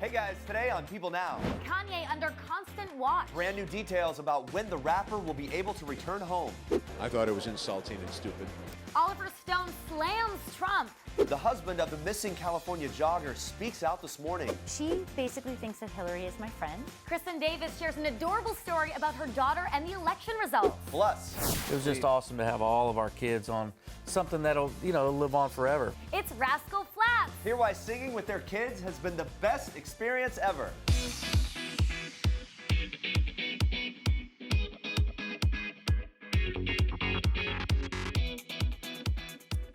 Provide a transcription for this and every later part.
Hey guys, today on People Now. Kanye under constant watch. Brand new details about when the rapper will be able to return home. I thought it was insulting and stupid. Oliver Stone slams Trump. The husband of the missing California jogger speaks out this morning. She basically thinks that Hillary is my friend. Kristin Davis shares an adorable story about her daughter and the election results. Plus, it was just awesome to have all of our kids on something that'll, live on forever. It's Rascal Flatts. Hear why singing with their kids has been the best experience ever.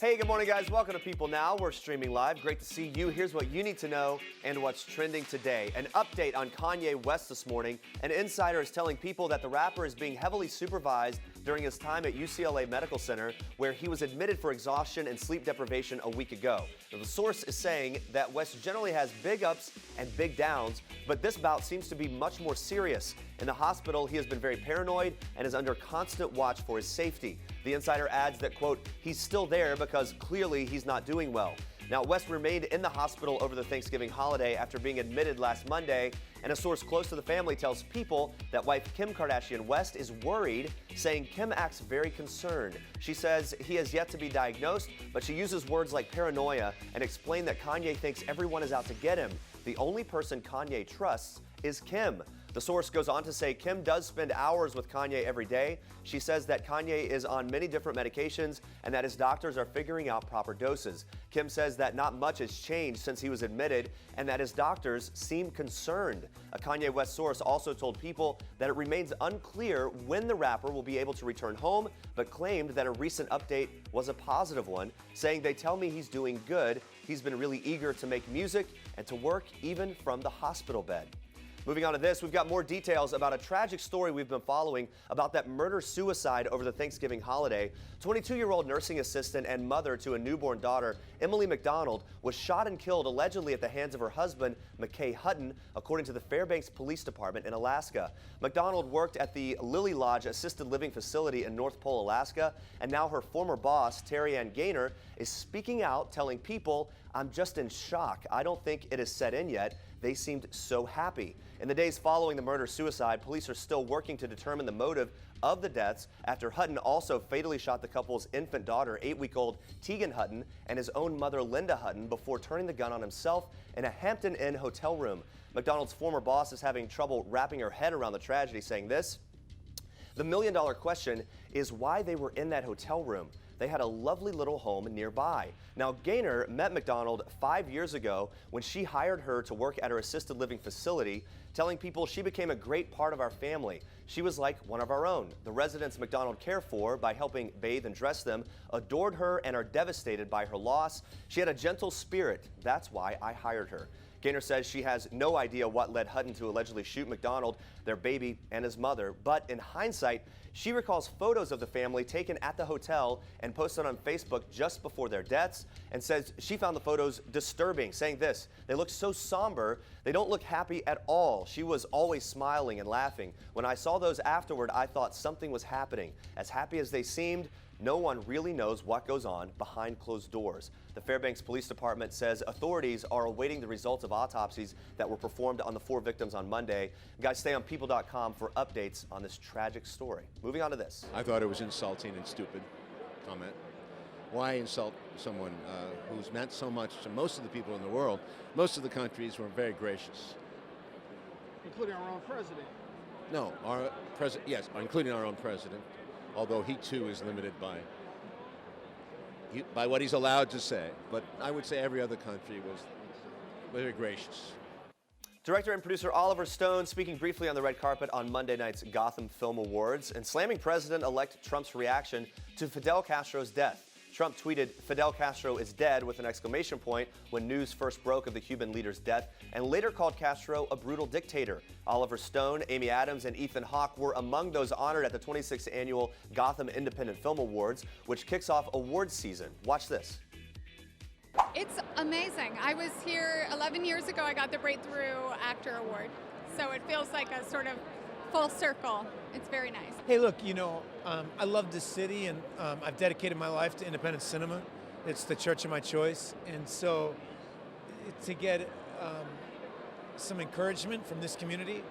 Hey, good morning, guys. Welcome to People Now. We're streaming live. Great to see you. Here's what you need to know and what's trending today. An update on Kanye West this morning. An insider is telling people that the rapper is being heavily supervised during his time at UCLA Medical Center, where he was admitted for exhaustion and sleep deprivation a week ago. Now, the source is saying that West generally has big ups and big downs, but this bout seems to be much more serious. In the hospital, he has been very paranoid and is under constant watch for his safety. The insider adds that, quote, he's still there because clearly he's not doing well. Now, West remained in the hospital over the Thanksgiving holiday after being admitted last Monday, and a source close to the family tells People that wife Kim Kardashian West is worried, saying Kim acts very concerned. She says he has yet to be diagnosed, but she uses words like paranoia and explained that Kanye thinks everyone is out to get him. The only person Kanye trusts is Kim. The source goes on to say Kim does spend hours with Kanye every day. She says that Kanye is on many different medications and that his doctors are figuring out proper doses. Kim says that not much has changed since he was admitted and that his doctors seem concerned. A Kanye West source also told People that it remains unclear when the rapper will be able to return home, but claimed that a recent update was a positive one, saying they tell me he's doing good. He's been really eager to make music and to work even from the hospital bed. Moving on to this, we've got more details about a tragic story we've been following about that murder-suicide over the Thanksgiving holiday. 22-year-old nursing assistant and mother to a newborn daughter, Emily McDonald, was shot and killed allegedly at the hands of her husband, McKay Hutton, according to the Fairbanks Police Department in Alaska. McDonald worked at the Lily Lodge assisted living facility in North Pole, Alaska, and now her former boss, Terry Ann Gaynor, is speaking out, telling People, I'm just in shock. I don't think it has set in yet. They seemed so happy. In the days following the murder-suicide, police are still working to determine the motive of the deaths after Hutton also fatally shot the couple's infant daughter, 8-week-old Tegan Hutton, and his own mother, Linda Hutton, before turning the gun on himself in a Hampton Inn hotel room. McDonald's former boss is having trouble wrapping her head around the tragedy, saying this: the million-dollar question is why they were in that hotel room. They had a lovely little home nearby. Now, Gaynor met McDonald 5 years ago when she hired her to work at her assisted living facility, telling People she became a great part of our family. She was like one of our own. The residents McDonald cared for by helping bathe and dress them adored her and are devastated by her loss. She had a gentle spirit. That's why I hired her. Gaynor says she has no idea what led Hutton to allegedly shoot McDonald, their baby, and his mother. But in hindsight, she recalls photos of the family taken at the hotel and posted on Facebook just before their deaths, and says she found the photos disturbing, saying this: they look so somber, they don't look happy at all. She was always smiling and laughing. When I saw those afterward, I thought something was happening. As happy as they seemed, no one really knows what goes on behind closed doors. The Fairbanks Police Department says authorities are awaiting the results of autopsies that were performed on the 4 victims on Monday. Guys, stay on people.com for updates on this tragic story. Moving on to this. I thought it was insulting and stupid comment. Why insult someone who's meant so much to most of the people in the world? Most of the countries were very gracious. Including our own president. No, our president, yes, including our own president, although he too is limited by what he's allowed to say. But I would say every other country was very gracious. Director and producer Oliver Stone speaking briefly on the red carpet on Monday night's Gotham Film Awards and slamming President-elect Trump's reaction to Fidel Castro's death. Trump tweeted, "Fidel Castro is dead," with an exclamation point when news first broke of the Cuban leader's death, and later called Castro a brutal dictator. Oliver Stone, Amy Adams, and Ethan Hawke were among those honored at the 26th annual Gotham Independent Film Awards, which kicks off awards season. Watch this. It's amazing. I was here 11 years ago. I got the Breakthrough Actor Award. So it feels like a sort of full circle. It's very nice. Hey, look, I love this city, and I've dedicated my life to independent cinema. It's the church of my choice. And so to get some encouragement from this community.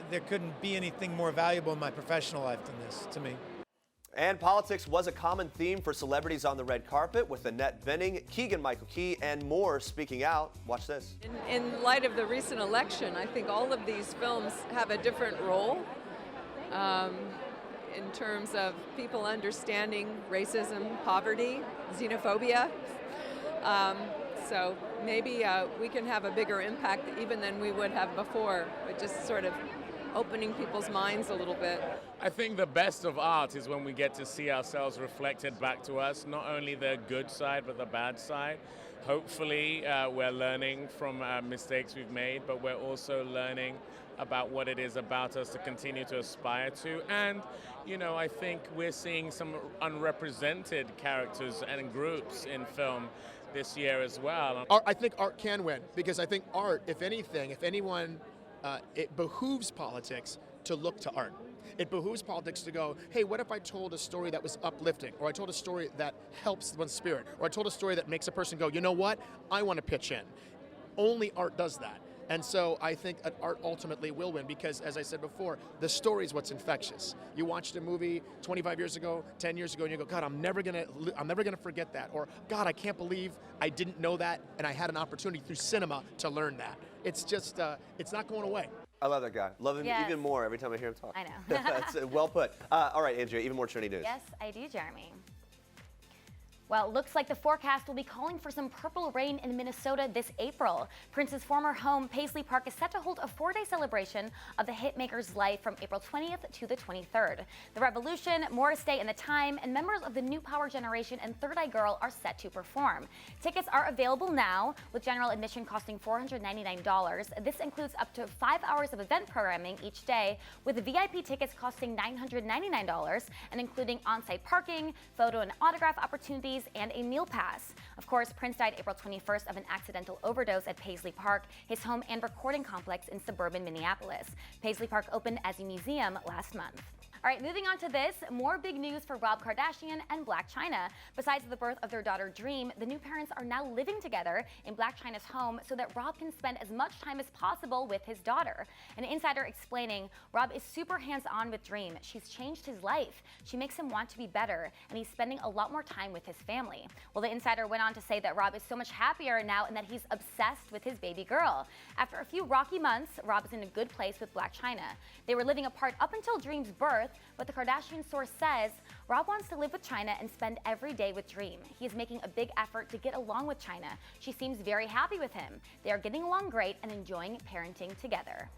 There couldn't be anything more valuable in my professional life than this to me. And politics was a common theme for celebrities on the red carpet, with Annette Bening, Keegan-Michael Key, and more speaking out. Watch this. In light of the recent election, I think all of these films have a different role in terms of people understanding racism, poverty, xenophobia. So maybe we can have a bigger impact even than we would have before, but just sort of opening people's minds a little bit. I think the best of art is when we get to see ourselves reflected back to us, not only the good side, but the bad side. Hopefully, we're learning from mistakes we've made, but we're also learning about what it is about us to continue to aspire to. And, you know, I think we're seeing some unrepresented characters and groups in film this year as well. I think art can win, because I think art, if anything, if anyone, it behooves politics to look to art. It behooves politics to go, hey, what if I told a story that was uplifting, or I told a story that helps one's spirit, or I told a story that makes a person go, you know what, I want to pitch in. Only art does that. And so I think that art ultimately will win, because, as I said before, the story is what's infectious. You watched a movie 25 years ago, 10 years ago, and you go, God, I'm never gonna forget that. Or, God, I can't believe I didn't know that, and I had an opportunity through cinema to learn that. It's just, it's not going away. I love that guy. Love him Yes. even more every time I hear him talk. I know. That's well put. All right, Andrea, even more trending news. Yes, I do, Jeremy. Well, it looks like the forecast will be calling for some purple rain in Minnesota this April. Prince's former home, Paisley Park, is set to hold a 4-day celebration of the hitmaker's life from April 20th to the 23rd. The Revolution, Morris Day and the Time, and members of the New Power Generation and Third Eye Girl are set to perform. Tickets are available now, with general admission costing $499. This includes up to 5 hours of event programming each day, with VIP tickets costing $999 and including on-site parking, photo and autograph opportunities, and a meal pass. Of course, Prince died April 21st of an accidental overdose at Paisley Park, his home and recording complex in suburban Minneapolis. Paisley Park opened as a museum last month. All right, moving on to this, more big news for Rob Kardashian and Blac Chyna. Besides the birth of their daughter Dream, the new parents are now living together in Blac Chyna's home so that Rob can spend as much time as possible with his daughter. An insider explaining, Rob is super hands-on with Dream. She's changed his life. She makes him want to be better, and he's spending a lot more time with his family. Well, the insider went on to say that Rob is so much happier now and that he's obsessed with his baby girl. After a few rocky months, Rob is in a good place with Blac Chyna. They were living apart up until Dream's birth, but the Kardashian source says Rob wants to live with Chyna and spend every day with Dream. He is making a big effort to get along with Chyna. She seems very happy with him. They are getting along great and enjoying parenting together.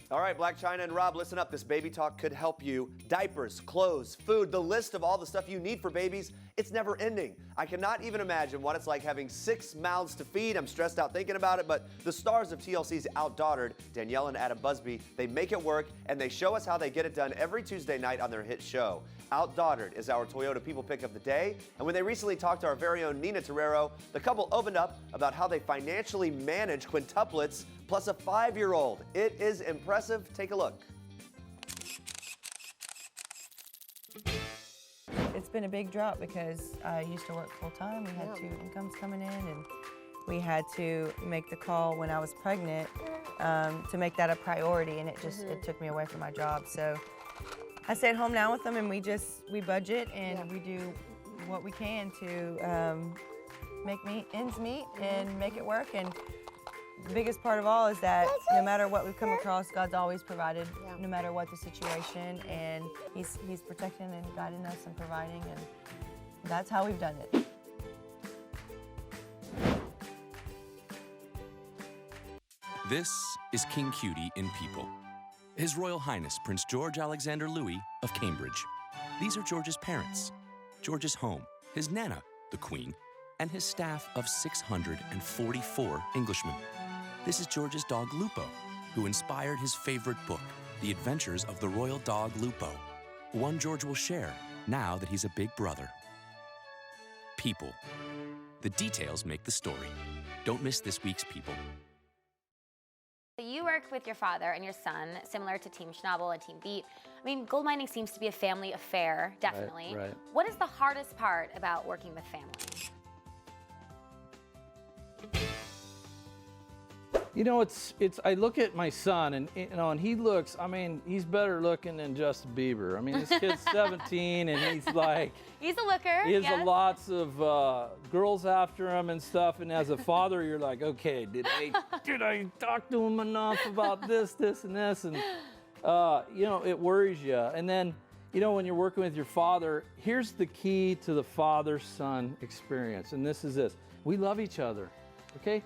All right, Blac Chyna and Rob, listen up. This baby talk could help you. Diapers, clothes, food, the list of all the stuff you need for babies, it's never ending. I cannot even imagine what it's like having 6 mouths to feed. I'm stressed out thinking about it, but the stars of TLC's Outdaughtered, Danielle and Adam Busby, they make it work, and they show us how they get it done every Tuesday night on their hit show. Outdaughtered is our Toyota People Pick of the day, and when they recently talked to our very own Nina Terrero, the couple opened up about how they financially manage quintuplets plus a 5-year-old. It is impressive. Take a look. It's been a big drop because I used to work full-time. We had 2 incomes coming in, and we had to make the call when I was pregnant to make that a priority, and it took me away from my job. So I stay at home now with them, and we budget and we do what we can to make ends meet and make it work. And the biggest part of all is that no matter what we've come across, God's always provided, no matter what the situation, and He's protecting and guiding us and providing, and that's how we've done it. This is King Cutie in People. His Royal Highness Prince George Alexander Louis of Cambridge. These are George's parents, George's home, his Nana, the Queen, and his staff of 644 Englishmen. This is George's dog Lupo, who inspired his favorite book, The Adventures of the Royal Dog Lupo, one George will share now that he's a big brother. People. The details make the story. Don't miss this week's People. You worked with your father and your son, similar to Team Schnabel and Team Beat. I mean, gold mining seems to be a family affair, definitely. Right. What is the hardest part about working with family? You know, it's. I look at my son, and and he looks. I mean, he's better looking than Justin Bieber. I mean, this kid's 17, and he's like. He's a looker. He has yes. lots of girls after him and stuff. And as a father, you're like, okay, did I talk to him enough about this, and this, and it worries you. And then, when you're working with your father, here's the key to the father-son experience, and this is this: we love each other. Okay.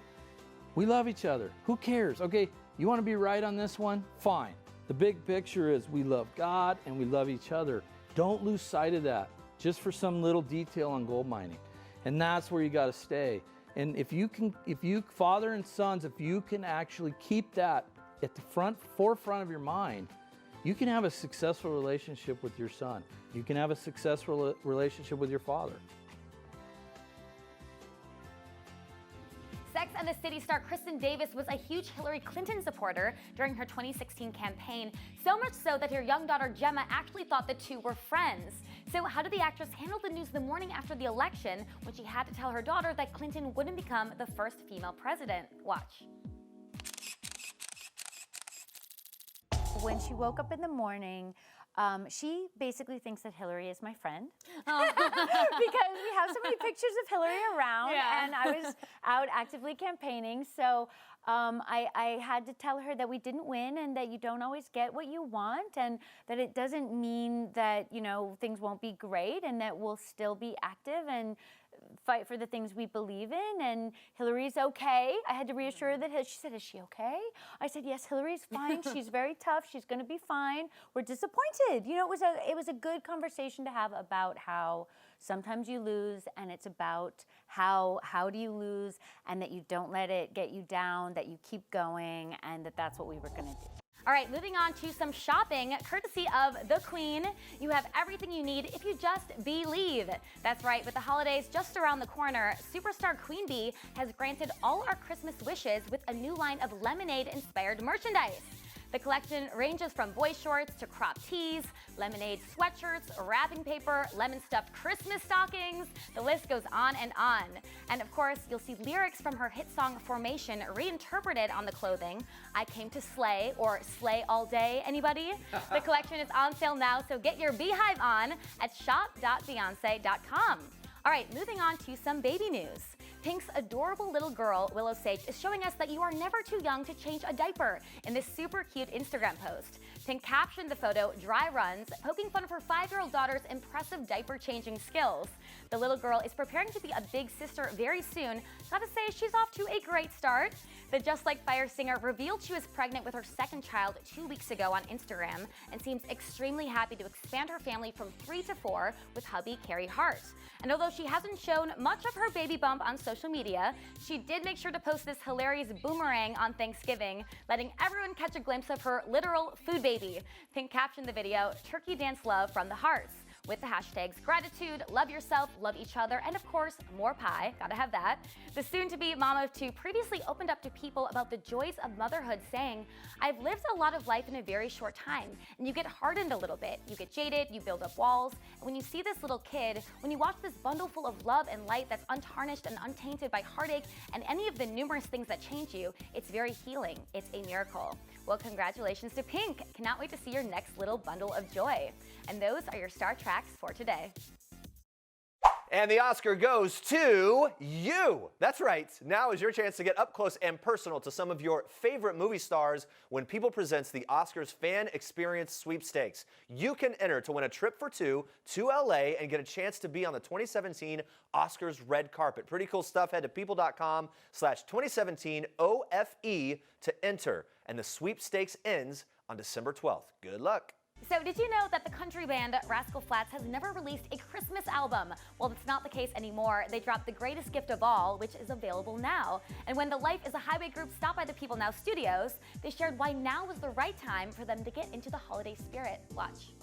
We love each other. Who cares? Okay, you want to be right on this one? Fine. The big picture is we love God and we love each other. Don't lose sight of that just for some little detail on gold mining. And that's where you got to stay. And if you father and sons, if you can actually keep that at the forefront of your mind, you can have a successful relationship with your son. You can have a successful relationship with your father. Sex and the City star Kristin Davis was a huge Hillary Clinton supporter during her 2016 campaign, so much so that her young daughter Gemma actually thought the two were friends. So how did the actress handle the news the morning after the election when she had to tell her daughter that Clinton wouldn't become the first female president? Watch. When she woke up in the morning, she basically thinks that Hillary is my friend because we have so many pictures of Hillary around, and I was out actively campaigning. So I had to tell her that we didn't win and that you don't always get what you want, and that it doesn't mean that things won't be great, and that we'll still be active and fight for the things we believe in, and Hillary's okay. I had to reassure her that she said, "Is she okay?" I said, "Yes, Hillary's fine. She's very tough. She's going to be fine. We're disappointed." It was a good conversation to have about how sometimes you lose, and it's about how do you lose, and that you don't let it get you down, that you keep going, and that's what we were going to do. All right, moving on to some shopping, courtesy of the Queen. You have everything you need if you just believe. That's right, with the holidays just around the corner, superstar Queen Bee has granted all our Christmas wishes with a new line of lemonade-inspired merchandise. The collection ranges from boy shorts to crop tees, lemonade sweatshirts, wrapping paper, lemon-stuffed Christmas stockings. The list goes on and on. And of course, you'll see lyrics from her hit song Formation reinterpreted on the clothing. I came to slay, or slay all day, anybody? The collection is on sale now, so get your beehive on at shop.beyonce.com. All right, moving on to some baby news. Pink's adorable little girl, Willow Sage, is showing us that you are never too young to change a diaper in this super cute Instagram post. Pink captioned the photo, "Dry runs," poking fun of her 5-year-old daughter's impressive diaper changing skills. The little girl is preparing to be a big sister very soon. Gotta say, she's off to a great start. The Just Like Fire singer revealed she was pregnant with her second child 2 weeks ago on Instagram and seems extremely happy to expand her family from 3 to 4 with hubby Carrie Hart. And although she hasn't shown much of her baby bump on social media, she did make sure to post this hilarious boomerang on Thanksgiving, letting everyone catch a glimpse of her literal food baby. Pink captioned the video, "Turkey Dance Love from the Hearts," with the hashtags gratitude, love yourself, love each other, and of course, more pie, gotta have that. The soon-to-be mom of 2 previously opened up to people about the joys of motherhood, saying, "I've lived a lot of life in a very short time, and you get hardened a little bit. You get jaded, you build up walls, and when you see this little kid, when you watch this bundle full of love and light that's untarnished and untainted by heartache and any of the numerous things that change you, it's very healing. It's a miracle." Well, congratulations to Pink. Cannot wait to see your next little bundle of joy. And those are your Star Tracks for today. And the Oscar goes to you. That's right. Now is your chance to get up close and personal to some of your favorite movie stars when People presents the Oscars Fan Experience Sweepstakes. You can enter to win a trip for 2 to LA and get a chance to be on the 2017 Oscars red carpet. Pretty cool stuff. Head to people.com/2017 OFE to enter. And the sweepstakes ends on December 12th. Good luck. So did you know that the country band Rascal Flatts has never released a Christmas album? Well, that's not the case anymore. They dropped The Greatest Gift of All, which is available now. And when the Life is a Highway group stopped by the People Now studios, they shared why now was the right time for them to get into the holiday spirit. Watch.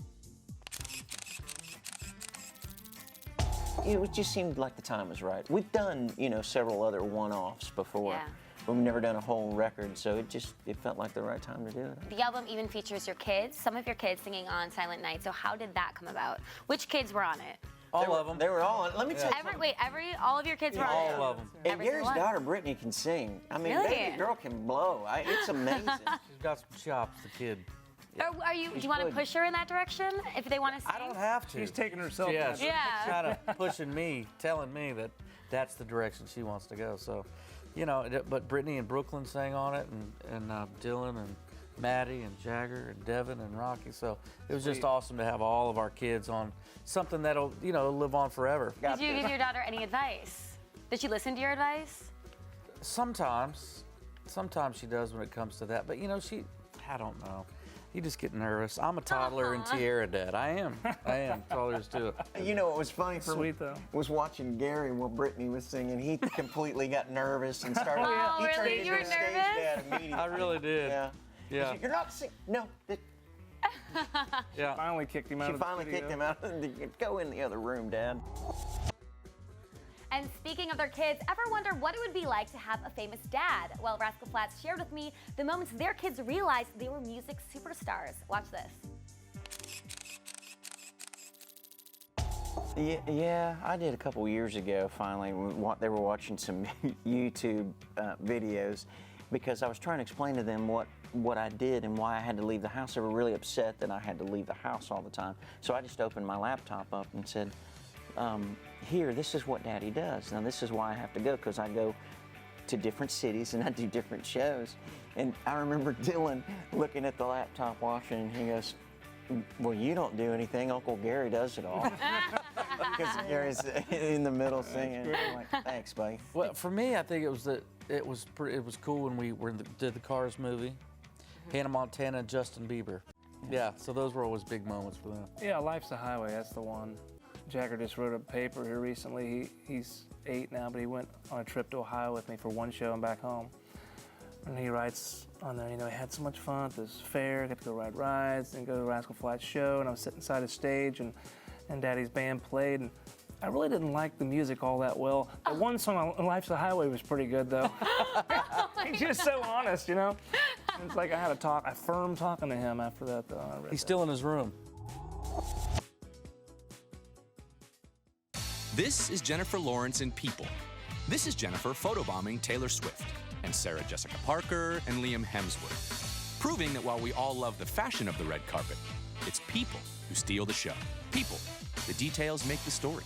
It just seemed like the time was right. We've done, several other one-offs before. Yeah. But we've never done a whole record, so it felt like the right time to do it. The album even features your kids, some of your kids singing on Silent Night. So how did that come about? Which kids were on it? All of them. They were all on. Let me tell you. All of your kids were on it? All of them. And Gary's daughter, Brittany, can sing. I mean, Really? baby girl can blow. It's amazing. She's got some chops, the kid. Do you want to push her in that direction if they want to sing? I don't have to. She's taking herself. Yeah, out. she's kind of pushing me, telling me that that's the direction she wants to go. So, but Brittany and Brooklyn sang on it, and Dylan and Maddie and Jagger and Devin and Rocky. So it was just awesome to have all of our kids on something that'll, live on forever. Did you give your daughter any advice? Did she listen to your advice? Sometimes she does when it comes to that. But I don't know. You just get nervous. I'm a toddler and Tiara dad. I am. That's all there is to it. What was funny for me though was watching Gary while Brittany was singing. He completely got nervous and started. Oh, he turned really? into You were a stage nervous? dad immediately. I really did. Yeah. You're not singing. No. Yeah. Finally kicked him out. She of the finally studio. kicked him out. Go in the other room, Dad. And speaking of their kids, ever wonder what it would be like to have a famous dad? Well, Rascal Flatts shared with me the moments their kids realized they were music superstars. Watch this. Yeah, I did a couple years ago, finally. They were watching some YouTube videos because I was trying to explain to them what I did and why I had to leave the house. They were really upset that I had to leave the house all the time. So I just opened my laptop up and said, here, this is what Daddy does. Now, this is why I have to go, because I go to different cities and I do different shows. And I remember Dylan looking at the laptop watching, and he goes, well, you don't do anything. Uncle Gary does it all. Because Gary's in the middle singing. I'm like, thanks, buddy. Well, for me, I think it was cool when we did the Cars movie, Hannah Montana and Justin Bieber. Yeah, so those were always big moments for them. Yeah, Life's a Highway. That's the one. Jagger just wrote a paper here recently. He's 8 now, but he went on a trip to Ohio with me for one show and back home. And he writes on there, he had so much fun at this fair, got to go ride rides, and go to the Rascal Flatts show, and I was sitting inside the stage, and Daddy's band played, and I really didn't like the music all that well. The one song on Life's a Highway was pretty good, though. He's just so honest, It's like I had a firm talking to him after that, though. He's still in his room. This is Jennifer Lawrence in People. This is Jennifer photobombing Taylor Swift, and Sarah Jessica Parker and Liam Hemsworth, proving that while we all love the fashion of the red carpet, it's people who steal the show. People. The details make the story.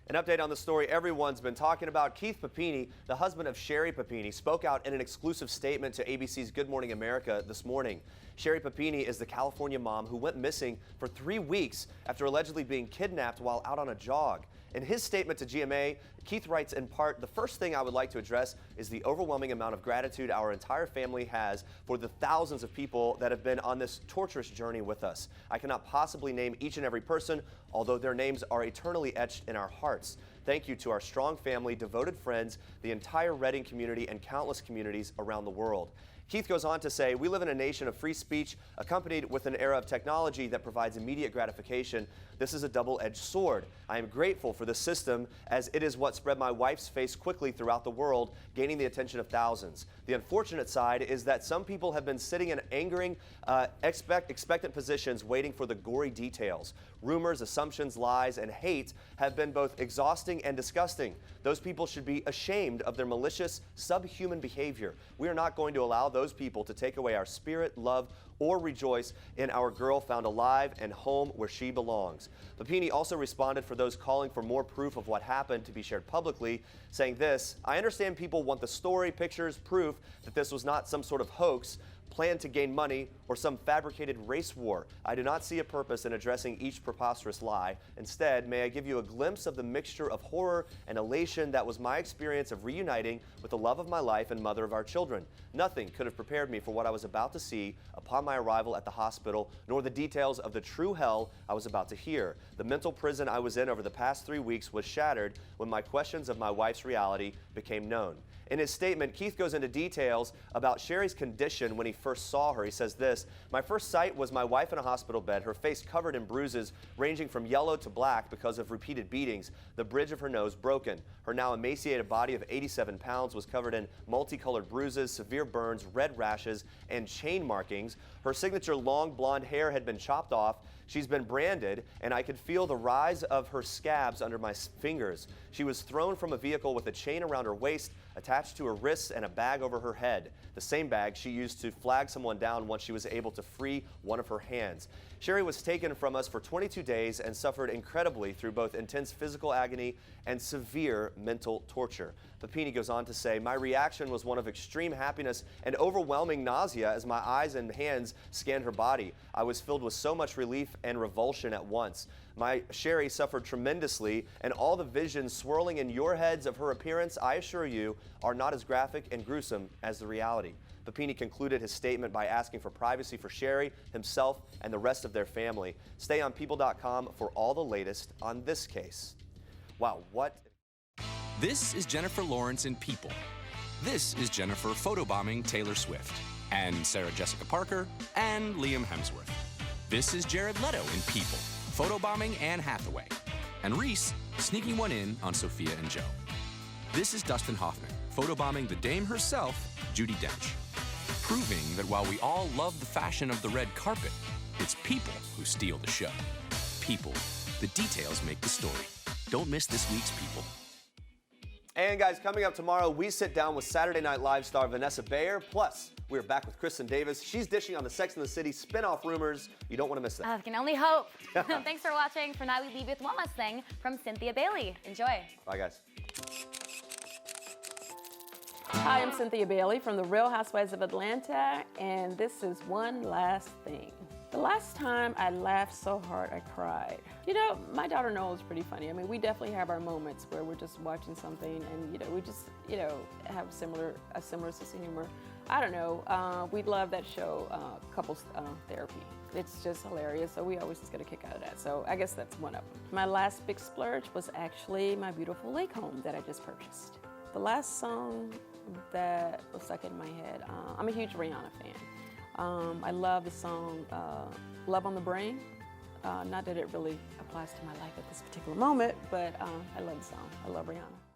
An update on the story everyone's been talking about. Keith Papini, the husband of Sherri Papini, spoke out in an exclusive statement to ABC's Good Morning America this morning. Sherri Papini is the California mom who went missing for 3 weeks after allegedly being kidnapped while out on a jog. In his statement to GMA, Keith writes in part, the first thing I would like to address is the overwhelming amount of gratitude our entire family has for the thousands of people that have been on this torturous journey with us. I cannot possibly name each and every person, although their names are eternally etched in our hearts. Thank you to our strong family, devoted friends, the entire Redding community, and countless communities around the world. Keith goes on to say, we live in a nation of free speech accompanied with an era of technology that provides immediate gratification. This is a double-edged sword. I am grateful for this system as it is what spread my wife's face quickly throughout the world, gaining the attention of thousands. The unfortunate side is that some people have been sitting in angering, expectant positions waiting for the gory details. Rumors, assumptions, lies, and hate have been both exhausting and disgusting. Those people should be ashamed of their malicious, subhuman behavior. We are not going to allow those people to take away our spirit, love, or rejoice in our girl found alive and home where she belongs. Papini also responded for those calling for more proof of what happened to be shared publicly, saying this, I understand people want the story, pictures, proof that this was not some sort of hoax, planned to gain money, or some fabricated race war. I do not see a purpose in addressing each preposterous lie. Instead, may I give you a glimpse of the mixture of horror and elation that was my experience of reuniting with the love of my life and mother of our children. Nothing could have prepared me for what I was about to see upon my arrival at the hospital, nor the details of the true hell I was about to hear. The mental prison I was in over the past 3 weeks was shattered when my questions of my wife's reality became known. In his statement, Keith goes into details about Sherri's condition when he first saw her. He says this, my first sight was my wife in a hospital bed, her face covered in bruises ranging from yellow to black because of repeated beatings, the bridge of her nose broken. Her now emaciated body of 87 pounds was covered in multicolored bruises, severe burns, red rashes, and chain markings. Her signature long blonde hair had been chopped off. She's been branded, and I could feel the rise of her scabs under my fingers. She was thrown from a vehicle with a chain around her waist, attached to her wrists, and a bag over her head. The same bag she used to flag someone down once she was able to free one of her hands. Sherri was taken from us for 22 days and suffered incredibly through both intense physical agony and severe mental torture. Papini goes on to say, my reaction was one of extreme happiness and overwhelming nausea as my eyes and hands scanned her body. I was filled with so much relief and revulsion at once. My Sherri suffered tremendously, and all the visions swirling in your heads of her appearance, I assure you, are not as graphic and gruesome as the reality. Papini concluded his statement by asking for privacy for Sherri, himself, and the rest of their family. Stay on people.com for all the latest on this case. Wow, what? This is Jennifer Lawrence in People. This is Jennifer photobombing Taylor Swift, and Sarah Jessica Parker, and Liam Hemsworth. This is Jared Leto in People, photobombing Anne Hathaway, and Reese sneaking one in on Sophia and Joe. This is Dustin Hoffman, photobombing the dame herself, Judi Dench, proving that while we all love the fashion of the red carpet, it's people who steal the show. People. The details make the story. Don't miss this week's People. And guys, coming up tomorrow, we sit down with Saturday Night Live star Vanessa Bayer. Plus, we're back with Kristin Davis. She's dishing on the Sex and the City spin-off rumors. You don't want to miss that. I can only hope. Thanks for watching. For now, we leave you with one last thing from Cynthia Bailey. Enjoy. Bye, guys. Hi, I'm Cynthia Bailey from the Real Housewives of Atlanta, and this is one last thing. The last time I laughed so hard I cried. You know, my daughter Noel is pretty funny. I mean, we definitely have our moments where we're just watching something and, we just, have a similar sense of humor. I don't know, we love that show, Couples Therapy. It's just hilarious, so we always just get a kick out of that. So I guess that's one of them. My last big splurge was actually my beautiful lake home that I just purchased. The last song that was stuck in my head, I'm a huge Rihanna fan. I love the song Love on the Brain. Not that it really applies to my life at this particular moment, but I love the song. I love Rihanna.